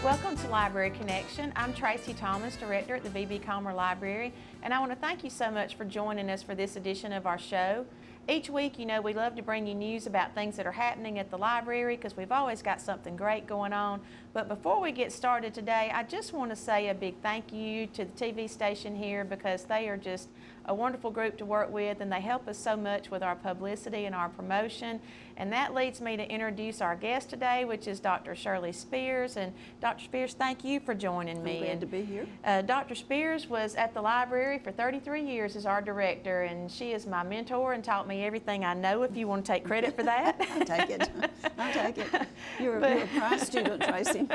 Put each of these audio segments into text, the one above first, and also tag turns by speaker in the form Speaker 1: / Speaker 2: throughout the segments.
Speaker 1: Welcome to Library Connection. I'm Tracey Thomas, Director at the V.B. Comer Library, and I want to thank you so much for joining us for this edition of our show. Each week, we love to bring you news about things that are happening at the library because we've always got something great going on. But before we get started today, I just want to say a big thank you to the TV station here because they are just a wonderful group to work with and they help us so much with our publicity and our promotion. And that leads me to introduce our guest today, which is Dr. Shirley Spears. And Dr. Spears, thank you for joining me.
Speaker 2: I'm glad to be here.
Speaker 1: Dr. Spears was at the library for 33 years as our director, and she is my mentor and taught me everything I know, if you want to take credit for that.
Speaker 2: I'll take it. I'll take it. You're a prize student, Tracey.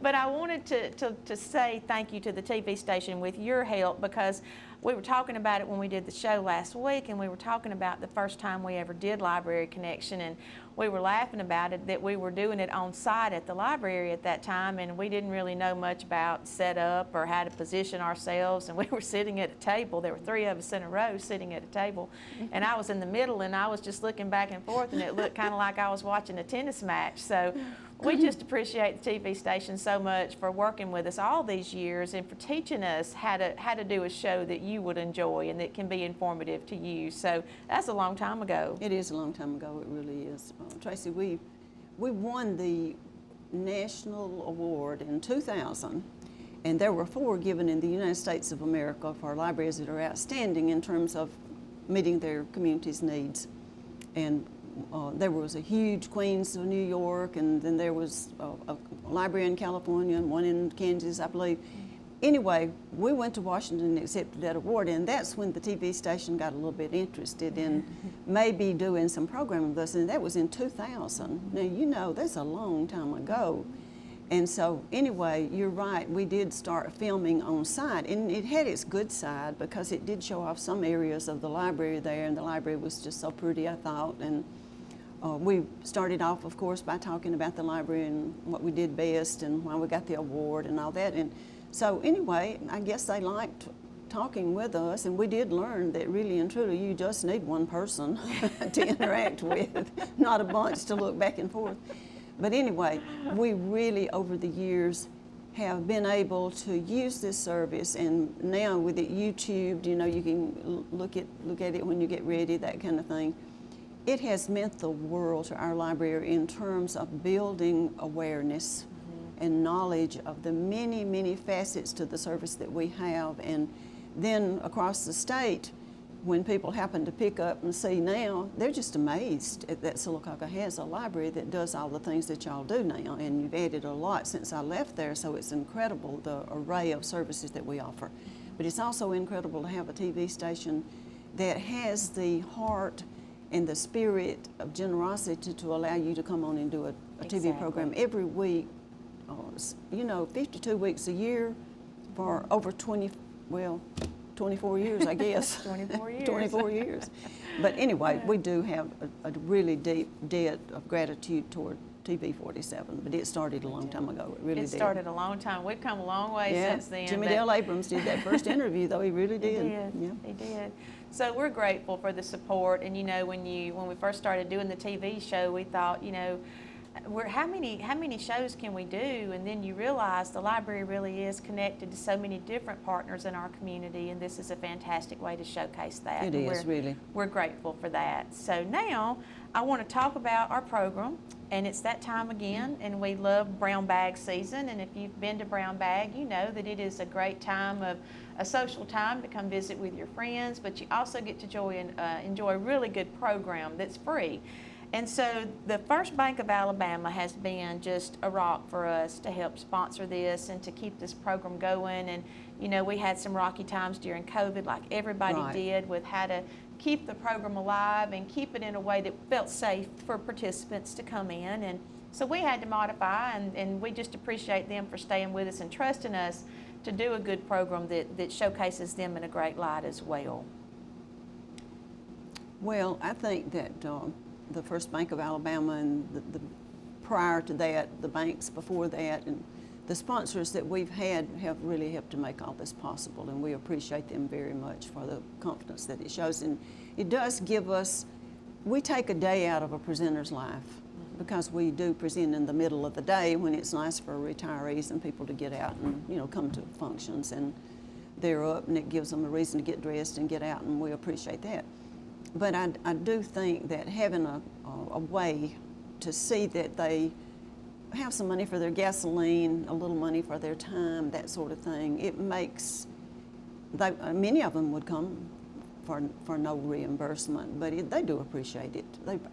Speaker 1: But I wanted to say thank you to the TV station with your help because we were talking about it when we did the show last week, and we were talking about the first time we ever did Library Connection, and we were laughing about it that we were doing it on site at the library at that time, and we didn't really know much about setup or how to position ourselves, and we were sitting at a table. There were three of us in a row sitting at a table, and I was in the middle, and I was just looking back and forth, and it looked kind of like I was watching a tennis match. So we just appreciate the TV station so much for working with us all these years and for teaching us how to do a show that you would enjoy and that can be informative to you. So that's a long time ago.
Speaker 2: It is a long time ago, it really is. Tracey, we won the national award in 2000, and there were 4 given in the United States of America for libraries that are outstanding in terms of meeting their community's needs. And there was a huge Queens of New York, and then there was a library in California and one in Kansas, I believe. Anyway, we went to Washington and accepted that award, and that's when the TV station got a little bit interested in maybe doing some programming with us, and that was in 2000. Now, that's a long time ago. And so, anyway, you're right, we did start filming on site, and it had its good side because it did show off some areas of the library there, and the library was just so pretty, I thought. And we started off, of course, by talking about the library and what we did best and why we got the award and all that. And so anyway, I guess they liked talking with us, and we did learn that really and truly you just need one person to interact with, not a bunch to look back and forth. But anyway, we really over the years have been able to use this service, and now with it YouTubed, you can look at it when you get ready, that kind of thing. It has meant the world to our library in terms of building awareness and knowledge of the many, many facets to the service that we have. And then across the state, when people happen to pick up and see now, they're just amazed that Sylacauga has a library that does all the things that y'all do now. And you've added a lot since I left there, so it's incredible the array of services that we offer. But it's also incredible to have a TV station that has the heart and the spirit of generosity to allow you to come on and do a TV program every week, 52 weeks a year for over 24 years, I guess.
Speaker 1: 24 years.
Speaker 2: 24 years. But anyway, we do have a really deep debt of gratitude toward TV 47, but it started a long time ago. It really did.
Speaker 1: It started a long time. We've come a long way since then.
Speaker 2: Jimmy Dale Abrams did that first interview, though. He really did.
Speaker 1: He did. So we're grateful for the support. And when we first started doing the TV show, we thought, how many shows can we do? And then you realize the library really is connected to so many different partners in our community, and this is a fantastic way to showcase that.
Speaker 2: It is, really.
Speaker 1: We're grateful for that. So now I want to talk about our program, and it's that time again, and we love brown bag season, and if you've been to brown bag, you know that it is a great time of a social time to come visit with your friends, but you also get to enjoy a really good program that's free. And so the First Bank of Alabama has been just a rock for us to help sponsor this and to keep this program going. And, we had some rocky times during COVID, like everybody did, with how to keep the program alive and keep it in a way that felt safe for participants to come in. And so we had to modify, and we just appreciate them for staying with us and trusting us to do a good program that showcases them in a great light as well.
Speaker 2: Well, I think that the First Bank of Alabama and the prior to that, the banks before that, and the sponsors that we've had have really helped to make all this possible, and we appreciate them very much for the confidence that it shows. And it does give us, we take a day out of a presenter's life because we do present in the middle of the day when it's nice for retirees and people to get out and, you know, come to functions, and they're up and it gives them a reason to get dressed and get out, and we appreciate that. But I do think that having a way to see that they have some money for their gasoline, a little money for their time, that sort of thing, it makes, many of them would come for no reimbursement, but they do appreciate it.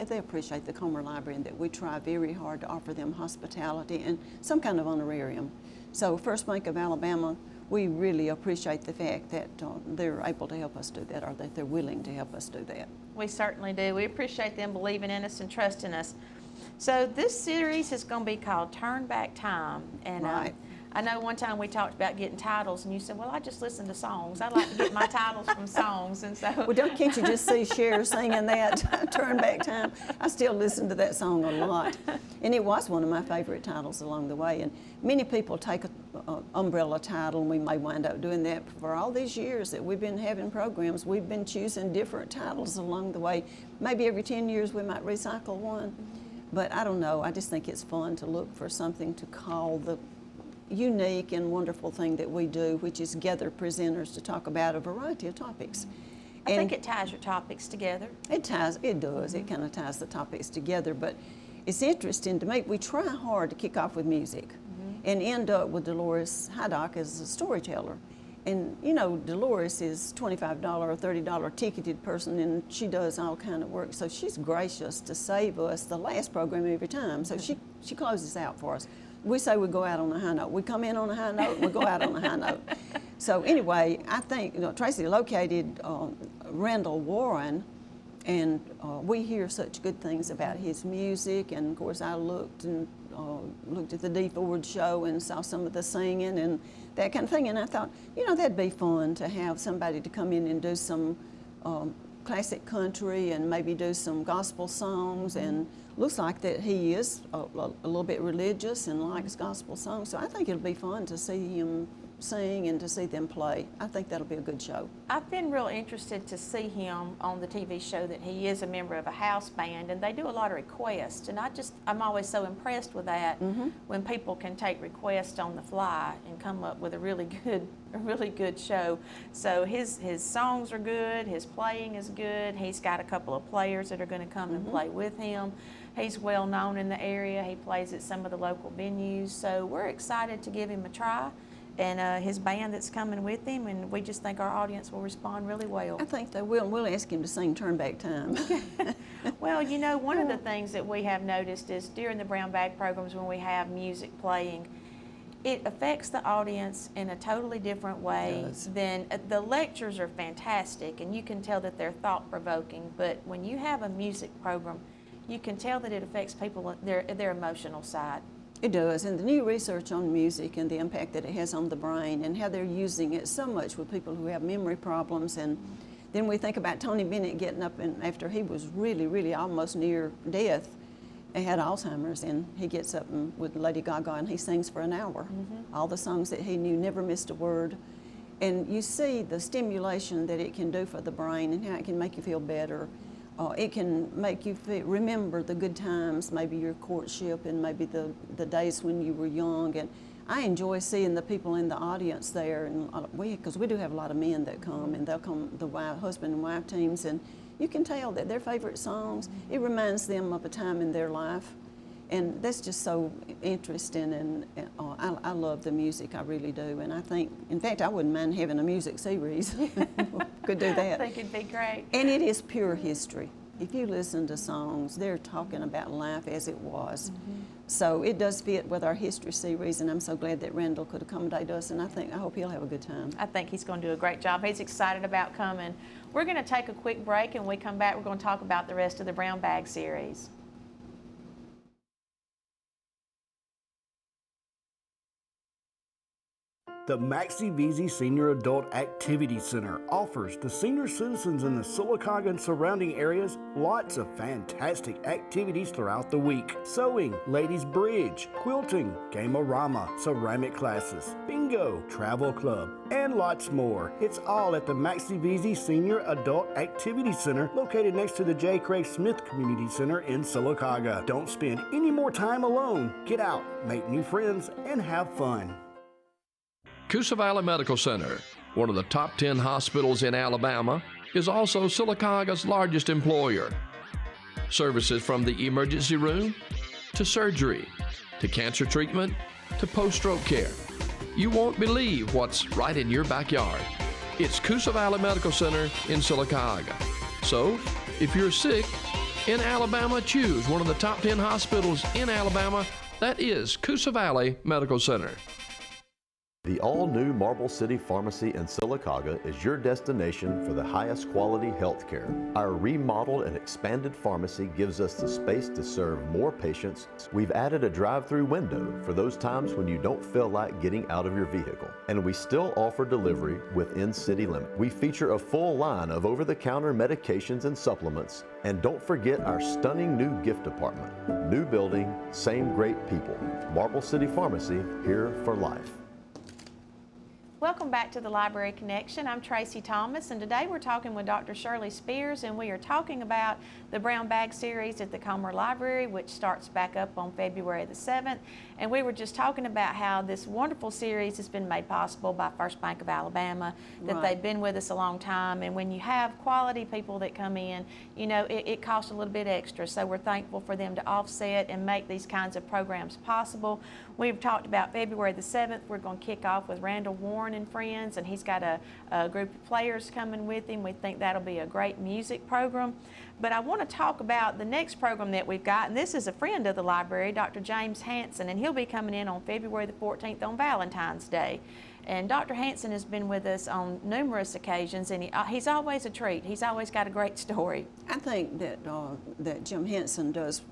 Speaker 2: They appreciate the Comer Library and that we try very hard to offer them hospitality and some kind of honorarium. So First Bank of Alabama, we really appreciate the fact that they're able to help us do that, or that they're willing to help us do that.
Speaker 1: We certainly do. We appreciate them believing in us and trusting us. So this series is going to be called Turn Back Time. And
Speaker 2: Right.
Speaker 1: I know one time we talked about getting titles, and you said, well, I just listen to songs. I like to get my titles from songs. And so,
Speaker 2: Well, can't you just see Cher singing that, Turn Back Time? I still listen to that song a lot. And it was one of my favorite titles along the way. And many people take an umbrella title, and we may wind up doing that. For all these years that we've been having programs, we've been choosing different titles along the way. Maybe every 10 years we might recycle one. But I don't know, I just think it's fun to look for something to call the unique and wonderful thing that we do, which is gather presenters to talk about a variety of topics.
Speaker 1: I think it ties your topics together.
Speaker 2: It does, it kind of ties the topics together, but it's interesting to me. We try hard to kick off with music and end up with Dolores Haddock as a storyteller. And you know, Dolores is $25 or $30 ticketed person, and she does all kind of work. So she's gracious to save us the last program every time. So she closes out for us. We say we go out on a high note. We come in on a high note, we go out on a high note. So anyway, I think, you know, Tracey located Randall Warren, and we hear such good things about his music. And of course, I looked at the Dee Ford show and saw some of the singing and that kind of thing. And I thought, you know, that'd be fun to have somebody to come in and do some classic country and maybe do some gospel songs. And looks like that he is a little bit religious and likes gospel songs. So I think it'll be fun to see him sing and to see them play. I think that'll be a good show.
Speaker 1: I've been real interested to see him on the TV show that he is a member of a house band, and they do a lot of requests, and I'm always so impressed with that when people can take requests on the fly and come up with a really good show. So his songs are good, his playing is good, he's got a couple of players that are going to come and play with him. He's well known in the area, he plays at some of the local venues, so we're excited to give him a try. And his band that's coming with him, and we just think our audience will respond really well.
Speaker 2: I think they will, and we'll ask him to sing Turn Back Time.
Speaker 1: Well, you know, one of the things that we have noticed is during the brown bag programs when we have music playing, it affects the audience in a totally different way than the lectures are fantastic, and you can tell that they're thought-provoking, but when you have a music program, you can tell that it affects people, their emotional side.
Speaker 2: It does, and the new research on music and the impact that it has on the brain and how they're using it so much with people who have memory problems. And then we think about Tony Bennett getting up, and after he was really, really almost near death, he had Alzheimer's, and he gets up with Lady Gaga and he sings for an hour. All the songs that he knew, never missed a word. And you see the stimulation that it can do for the brain and how it can make you feel better. It can make you remember the good times, maybe your courtship and maybe the days when you were young. And I enjoy seeing the people in the audience there, and because we do have a lot of men that come, and they'll come, the husband and wife teams, and you can tell that their favorite songs, it reminds them of a time in their life. And that's just so interesting, and I love the music, I really do. And I think, in fact, I wouldn't mind having a music series. Could do that.
Speaker 1: I think it'd be great.
Speaker 2: And it is pure history. If you listen to songs, they're talking about life as it was. So it does fit with our history series, and I'm so glad that Randall could accommodate us, and I hope he'll have a good time.
Speaker 1: I think he's going to do a great job. He's excited about coming. We're going to take a quick break, and when we come back, we're going to talk about the rest of the Brown Bag series.
Speaker 3: The Maxie Veazey Senior Adult Activity Center offers the senior citizens in the Sylacauga and surrounding areas lots of fantastic activities throughout the week. Sewing, ladies bridge, quilting, game-o-rama, ceramic classes, bingo, travel club, and lots more. It's all at the Maxie Veazey Senior Adult Activity Center located next to the J. Craig Smith Community Center in Sylacauga. Don't spend any more time alone. Get out, make new friends, and have fun.
Speaker 4: Coosa Valley Medical Center, one of the top 10 hospitals in Alabama, is also Sylacauga's largest employer. Services from the emergency room to surgery to cancer treatment to post-stroke care. You won't believe what's right in your backyard. It's Coosa Valley Medical Center in Sylacauga. So, if you're sick in Alabama, choose one of the top 10 hospitals in Alabama. That is Coosa Valley Medical Center.
Speaker 5: The all-new Marble City Pharmacy in Sylacauga is your destination for the highest quality health care. Our remodeled and expanded pharmacy gives us the space to serve more patients. We've added a drive-through window for those times when you don't feel like getting out of your vehicle. And we still offer delivery within city limits. We feature a full line of over-the-counter medications and supplements. And don't forget our stunning new gift department. New building, same great people. Marble City Pharmacy, here for life.
Speaker 1: Welcome back to the Library Connection. I'm Tracey Thomas, and today we're talking with Dr. Shirley Spears, and we are talking about the Brown Bag Series at the Comer Library, which starts back up on February the 7th. And we were just talking about how this wonderful series has been made possible by First Bank of Alabama, that they've been with us a long time. And when you have quality people that come in, you know, it costs a little bit extra. So we're thankful for them to offset and make these kinds of programs possible. We've talked about February the 7th. We're going to kick off with Randall Warren and friends, and he's got a group of players coming with him. We think that'll be a great music program. But I want to talk about the next program that we've got, and this is a friend of the library, Dr. James Hanson, and he'll be coming in on February the 14th on Valentine's Day. And Dr. Hanson has been with us on numerous occasions, and he's always a treat. He's always got a great story.
Speaker 2: I think that that Jim Henson does.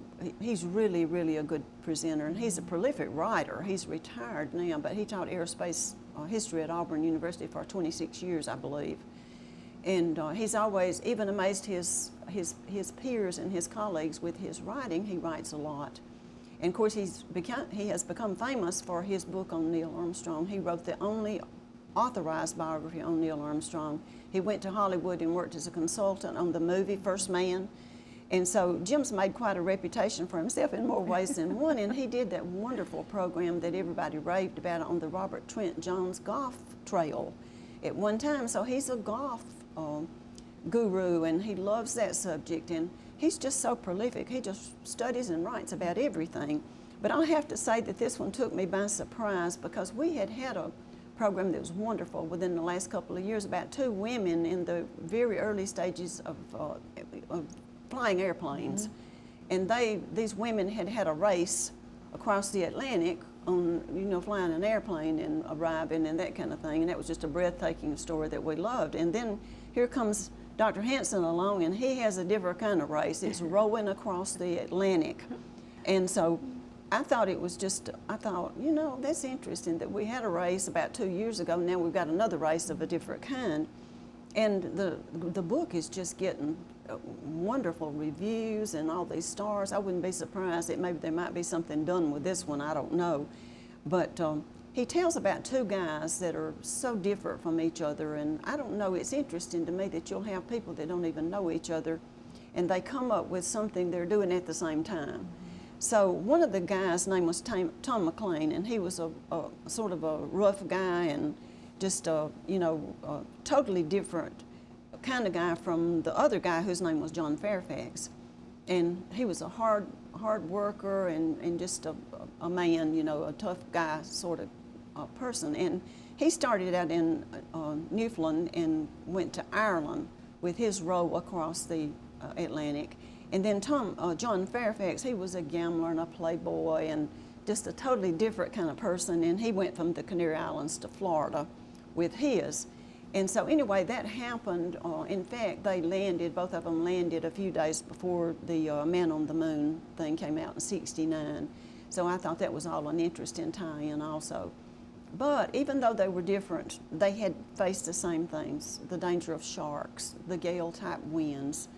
Speaker 2: He's really, really a good presenter, and he's a prolific writer. He's retired now, but he taught aerospace history at Auburn University for 26 years, I believe. And he's always even amazed his peers and his colleagues with his writing. He writes a lot. And of course, he has become famous for his book on Neil Armstrong. He wrote the only authorized biography on Neil Armstrong. He went to Hollywood and worked as a consultant on the movie First Man. And so Jim's made quite a reputation for himself in more ways than one, and he did that wonderful program that everybody raved about on the Robert Trent Jones Golf Trail at one time. So he's a golf guru, and he loves that subject, and he's just so prolific. He just studies and writes about everything. But I have to say that this one took me by surprise, because we had a program that was wonderful within the last couple of years about two women in the very early stages of flying airplanes. And these women had a race across the Atlantic on, you know, flying an airplane and arriving and that kind of thing. And that was just a breathtaking story that we loved. And then here comes Dr. Hanson along, and he has a different kind of race. It's rowing across the Atlantic. And so I thought, you know, that's interesting that we had a race about 2 years ago. Now we've got another race of a different kind. And the book is just getting wonderful reviews and all these stars. I wouldn't be surprised that maybe there might be something done with this one, I don't know. But he tells about two guys that are so different from each other, and I don't know, it's interesting to me that you'll have people that don't even know each other, and they come up with something they're doing at the same time. So one of the guys' name was Tom McLean, and he was a sort of a rough guy and just you know, totally different kind of guy from the other guy whose name was John Fairfax. And he was a hard worker and just a man, you know, a tough guy sort of person. And he started out in Newfoundland and went to Ireland with his row across the Atlantic. And then John Fairfax, he was a gambler and a playboy and just a totally different kind of person. And he went from the Canary Islands to Florida with his. And so anyway, that happened. In fact, both of them landed a few days before the Man on the Moon thing came out in '69. So I thought that was all an interesting tie-in also. But even though they were different, they had faced the same things: the danger of sharks, the gale-type winds,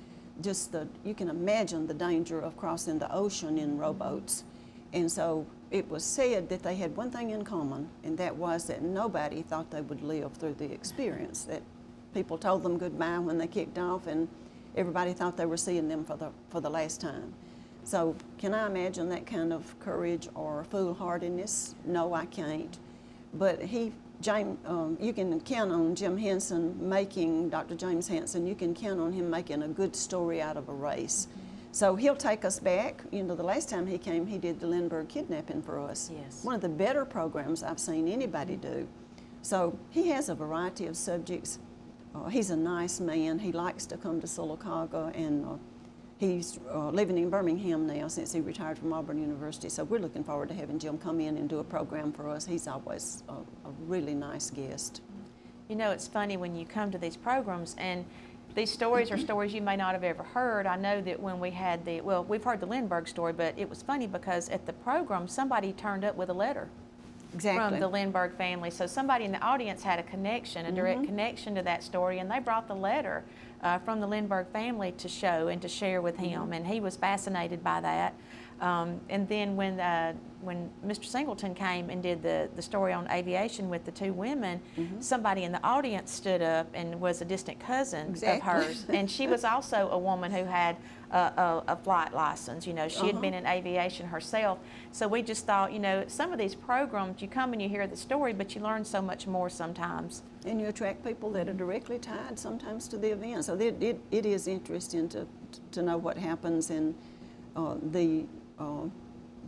Speaker 2: you can imagine the danger of crossing the ocean in rowboats. And so it was said that they had one thing in common, and that was that nobody thought they would live through the experience, that people told them goodbye when they kicked off, and everybody thought they were seeing them for the last time. So can I imagine that kind of courage or foolhardiness? No, I can't. But you can count on Jim Henson making, Dr. James Hanson, you can count on him making a good story out of a race. So he'll take us back. You know, the last time he came, he did the Lindbergh kidnapping for us.
Speaker 1: Yes.
Speaker 2: One of the better programs I've seen anybody do. So he has a variety of subjects. He's a nice man. He likes to come to Sylacauga, and he's living in Birmingham now since he retired from Auburn University. So we're looking forward to having Jim come in and do a program for us. He's always a really nice guest.
Speaker 1: You know, it's funny when you come to these programs, and these stories are stories you may not have ever heard. I know that when we had we've heard the Lindbergh story, but it was funny because at the program, somebody turned up with a letter.
Speaker 2: Exactly.
Speaker 1: From the Lindbergh family. So somebody in the audience had a connection, a direct connection to that story, and they brought the letter from the Lindbergh family to show and to share with him, and he was fascinated by that. And then when Mr. Singleton came and did the story on aviation with the two women, somebody in the audience stood up and was a distant cousin of hers, and she was also a woman who had a flight license. You know, she had been in aviation herself. So we just thought, you know, some of these programs, you come and you hear the story, but you learn so much more sometimes.
Speaker 2: And you attract people that are directly tied sometimes to the event. So it is interesting to know what happens in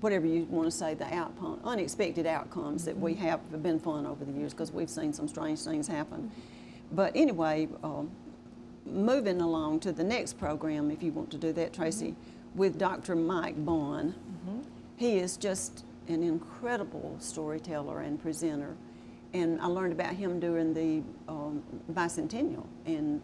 Speaker 2: whatever you want to say, the unexpected outcomes that we have been fun over the years, because we've seen some strange things happen. But anyway, moving along to the next program, if you want to do that, Tracy, with Dr. Mike Bond. He is just an incredible storyteller and presenter. And I learned about him during the bicentennial. And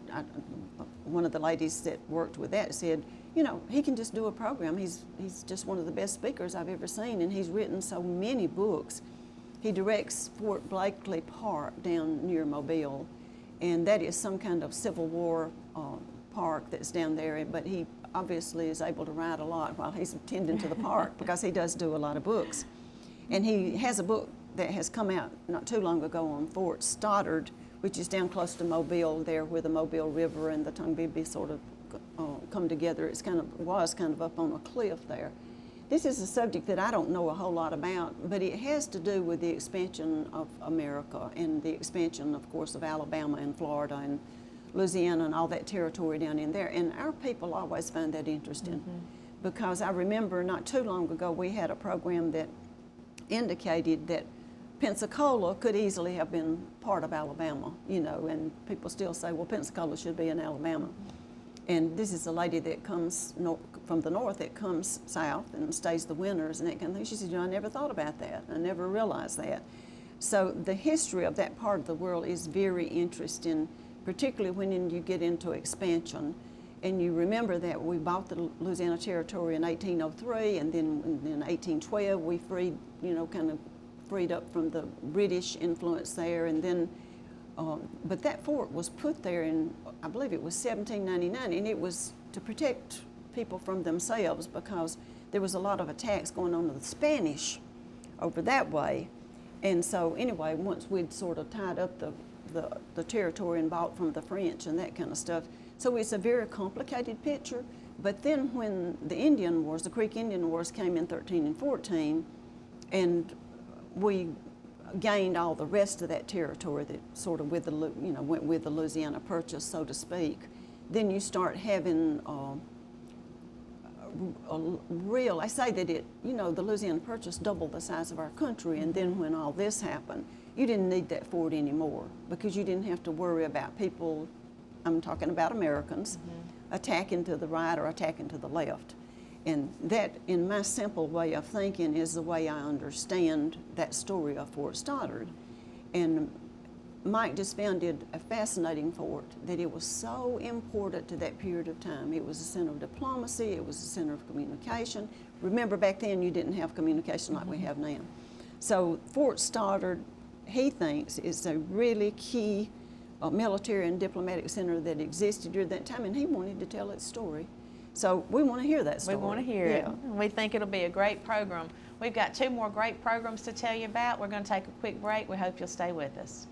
Speaker 2: one of the ladies that worked with that said, you know, he can just do a program. He's just one of the best speakers I've ever seen, and he's written so many books. He directs Fort Blakely Park down near Mobile, and that is some kind of Civil War park that's down there, but he obviously is able to write a lot while he's attending to the park because he does do a lot of books. And he has a book that has come out not too long ago on Fort Stoddard, which is down close to Mobile, there where the Mobile River and the Tongbibbe sort of come together. It was kind of up on a cliff there. This is a subject that I don't know a whole lot about, but it has to do with the expansion of America and the expansion, of course, of Alabama and Florida and Louisiana and all that territory down in there. And our people always find that interesting because I remember not too long ago we had a program that indicated that Pensacola could easily have been part of Alabama, you know, and people still say, well, Pensacola should be in Alabama. And this is a lady that comes from the north that comes south and stays the winters and that kind of thing. She said, you know, I never thought about that. I never realized that. So the history of that part of the world is very interesting, particularly when you get into expansion. And you remember that we bought the Louisiana Territory in 1803, and then in 1812 we freed, you know, kind of freed up from the British influence there, and then but that fort was put there in, I believe it was 1799, and it was to protect people from themselves because there was a lot of attacks going on with the Spanish over that way. And so anyway, once we'd sort of tied up the territory and bought from the French and that kind of stuff, so it's a very complicated picture. But then when the Indian Wars, the Creek Indian Wars came in 13 and 14, and we gained all the rest of that territory that sort of went with the Louisiana Purchase, so to speak, then you start having I say that the Louisiana Purchase doubled the size of our country, and then when all this happened, you didn't need that fort anymore because you didn't have to worry about people, I'm talking about Americans, attacking to the right or attacking to the left. And that, in my simple way of thinking, is the way I understand that story of Fort Stoddard. And Mike just found it a fascinating fort, that it was so important to that period of time. It was a center of diplomacy, it was a center of communication. Remember, back then you didn't have communication like we have now. So Fort Stoddard he thinks is a really key military and diplomatic center that existed during that time, and he wanted to tell its story. So we want to hear that story.
Speaker 1: We want to hear it. We think it'll be a great program. We've got 2 more great programs to tell you about. We're going to take a quick break. We hope you'll stay with us.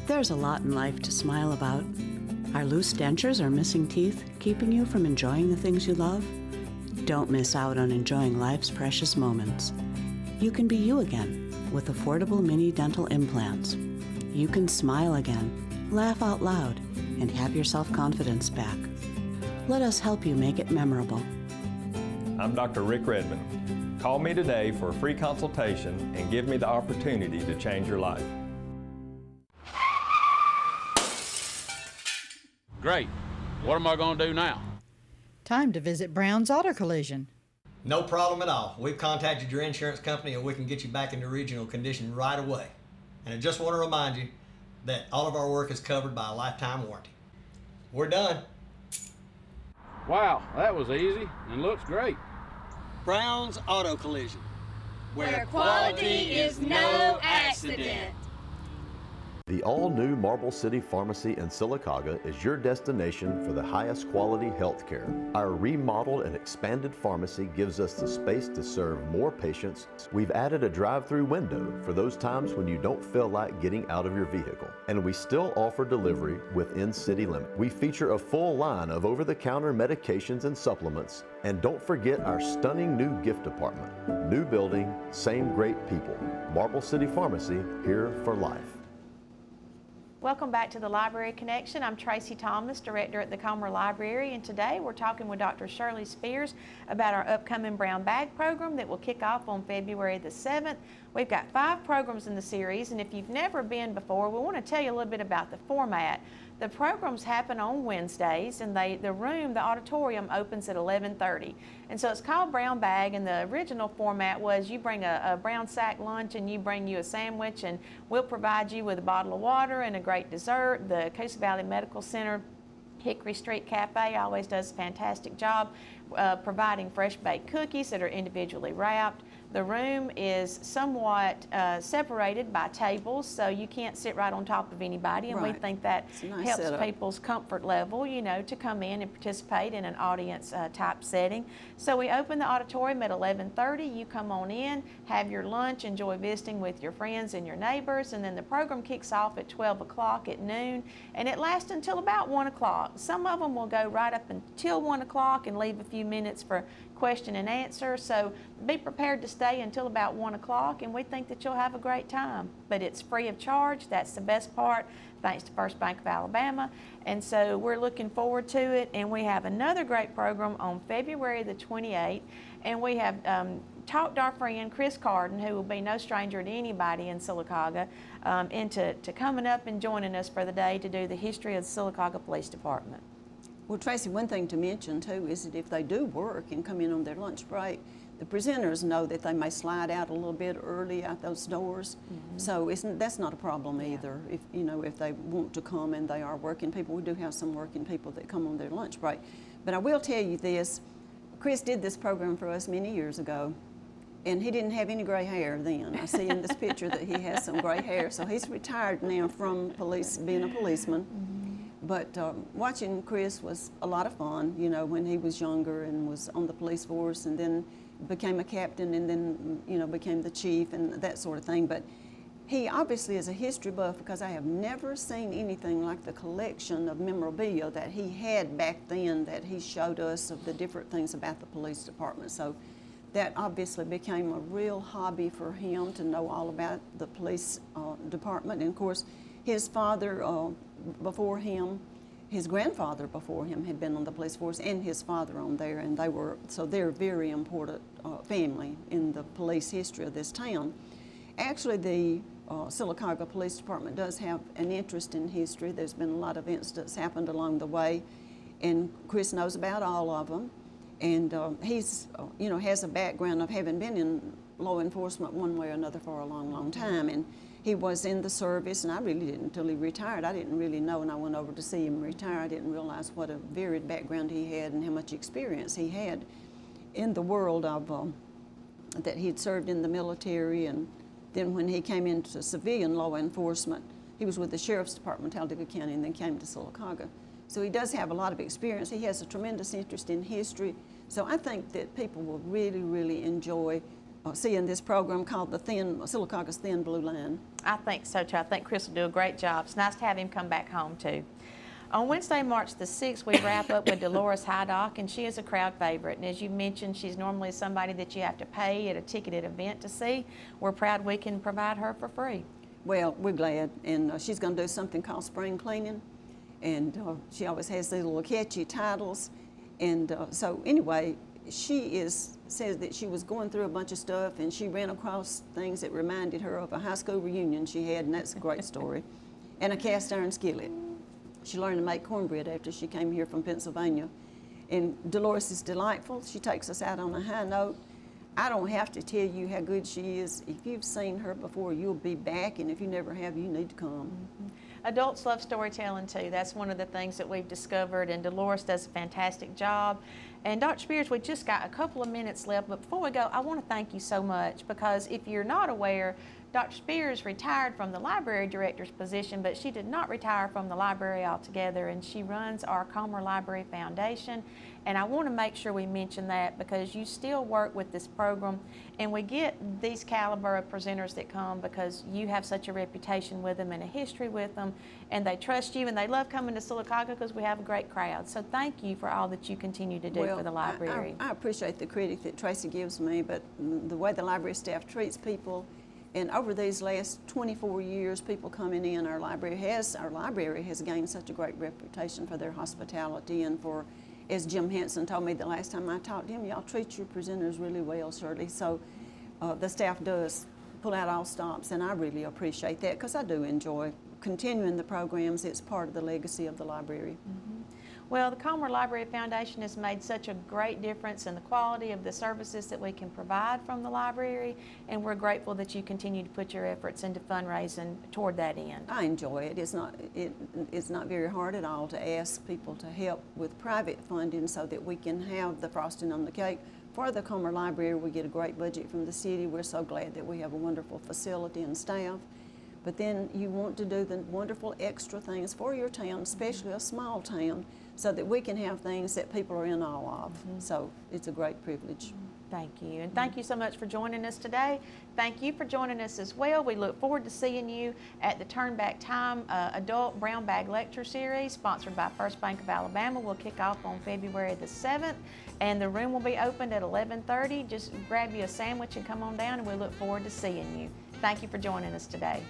Speaker 6: There's a lot in life to smile about. Are loose dentures or missing teeth keeping you from enjoying the things you love? Don't miss out on enjoying life's precious moments. You can be you again with affordable mini dental implants. You can smile again, laugh out loud, and have your self-confidence back. Let us help you make it memorable.
Speaker 7: I'm Dr. Rick Redmond. Call me today for a free consultation and give me the opportunity to change your life.
Speaker 8: Great. What am I going to do now?
Speaker 9: Time to visit Brown's Auto Collision.
Speaker 10: No problem at all. We've contacted your insurance company and we can get you back into original condition right away. And I just want to remind you that all of our work is covered by a lifetime warranty. We're done.
Speaker 8: Wow, that was easy and looks great.
Speaker 10: Brown's Auto Collision.
Speaker 11: Where quality is no accident.
Speaker 5: The all-new Marble City Pharmacy in Sylacauga is your destination for the highest quality health care. Our remodeled and expanded pharmacy gives us the space to serve more patients. We've added a drive-through window for those times when you don't feel like getting out of your vehicle. And we still offer delivery within city limits. We feature a full line of over-the-counter medications and supplements. And don't forget our stunning new gift department. New building, same great people. Marble City Pharmacy, here for life.
Speaker 1: Welcome back to the Library Connection. I'm Tracey Thomas, Director at the Comer Library, and today we're talking with Dr. Shirley Spears about our upcoming Brown Bag program that will kick off on February the 7th. We've got 5 programs in the series, and if you've never been before, we want to tell you a little bit about the format. The programs happen on Wednesdays, and the auditorium opens at 11:30. And so it's called Brown Bag, and the original format was you bring a brown sack lunch and you bring you a sandwich, and we'll provide you with a bottle of water and a great dessert. The Coosa Valley Medical Center Hickory Street Cafe always does a fantastic job providing fresh baked cookies that are individually wrapped. The room is somewhat separated by tables, so you can't sit right on top of anybody, and we think that helps people's comfort level, to come in and participate in an audience type setting. So we open the auditorium at 11:30. You come on in, have your lunch, enjoy visiting with your friends and your neighbors, and then the program kicks off at 12 o'clock at noon, and it lasts until about 1 o'clock. Some of them will go right up until 1 o'clock and leave a few minutes for question and answer, so be prepared to stay until about 1 o'clock, and we think that you'll have a great time. But it's free of charge. That's the best part, thanks to First Bank of Alabama, and so we're looking forward to it. And we have another great program on February the 28th, and we have talked our friend Chris Carden, who will be no stranger to anybody in Sylacauga, into coming up and joining us for the day to do the history of the Sylacauga Police Department.
Speaker 2: Well, Tracey, one thing to mention too is that if they do work and come in on their lunch break, the presenters know that they may slide out a little bit early out those doors. So that's not a problem either. If they want to come and they are working people, we do have some working people that come on their lunch break. But I will tell you this, Chris did this program for us many years ago, and he didn't have any gray hair then. I see in this picture that he has some gray hair, so he's retired now from being a policeman. But watching Chris was a lot of fun, when he was younger and was on the police force, and then became a captain, and then, became the chief and that sort of thing. But he obviously is a history buff, because I have never seen anything like the collection of memorabilia that he had back then that he showed us of the different things about the police department. So that obviously became a real hobby for him to know all about the police department. And of course, his father before him, his grandfather before him had been on the police force, and his father on there, and they're a very important family in the police history of this town. Actually, the Sylacauga Police Department does have an interest in history. There's been a lot of incidents happened along the way, and Chris knows about all of them. And he's, has a background of having been in law enforcement one way or another for a long, long time. And he was in the service, and I really didn't until he retired. I didn't really know, and I went over to see him retire. I didn't realize what a varied background he had and how much experience he had in the world of that he'd served in the military, and then when he came into civilian law enforcement, he was with the Sheriff's Department, Talladega County, and then came to Sylacauga. So he does have a lot of experience. He has a tremendous interest in history. So I think that people will really, really enjoy seeing this program called Sylacauga's Thin Blue Line.
Speaker 1: I think so too. I think Chris will do a great job. It's nice to have him come back home too. On Wednesday, March the 6th, we wrap up with Dolores Hydock, and she is a crowd favorite. And as you mentioned, she's normally somebody that you have to pay at a ticketed event to see. We're proud we can provide her for free.
Speaker 2: Well, we're glad, and she's going to do something called spring cleaning, and she always has these little catchy titles. And so anyway, she says that she was going through a bunch of stuff, and she ran across things that reminded her of a high school reunion she had, and that's a great story, and a cast iron skillet. She learned to make cornbread after she came here from Pennsylvania. And Dolores is delightful. She takes us out on a high note. I don't have to tell you how good she is. If you've seen her before, you'll be back, and if you never have, you need to come.
Speaker 1: Adults love storytelling too. That's one of the things that we've discovered, and Dolores does a fantastic job. And Dr. Spears, we just got a couple of minutes left, but before we go, I want to thank you so much, because if you're not aware, Dr. Spears retired from the library director's position, but she did not retire from the library altogether, and she runs our Comer Library Foundation. And I want to make sure we mention that, because you still work with this program, and we get these caliber of presenters that come because you have such a reputation with them and a history with them, and they trust you, and they love coming to Sylacauga because we have a great crowd. So thank you for all that you continue to do for the library.
Speaker 2: I appreciate the credit that Tracey gives me, but the way the library staff treats people, and over these last 24 years, people coming in, our library has gained such a great reputation for their hospitality, and for, as Jim Henson told me the last time I talked to him, y'all treat your presenters really well, Shirley. So the staff does pull out all stops, and I really appreciate that, because I do enjoy continuing the programs. It's part of the legacy of the library.
Speaker 1: Well, the Comer Library Foundation has made such a great difference in the quality of the services that we can provide from the library, and we're grateful that you continue to put your efforts into fundraising toward that end.
Speaker 2: I enjoy it. It's not very hard at all to ask people to help with private funding so that we can have the frosting on the cake. For the Comer Library, we get a great budget from the city. We're so glad that we have a wonderful facility and staff. But then you want to do the wonderful extra things for your town, especially a small town, so that we can have things that people are in awe of. So it's a great privilege.
Speaker 1: Thank you. And thank you so much for joining us today. Thank you for joining us as well. We look forward to seeing you at the Turn Back Time Adult Brown Bag Lecture Series, sponsored by First Bank of Alabama. We'll kick off on February the 7th, and the room will be opened at 11:30. Just grab you a sandwich and come on down, and we look forward to seeing you. Thank you for joining us today.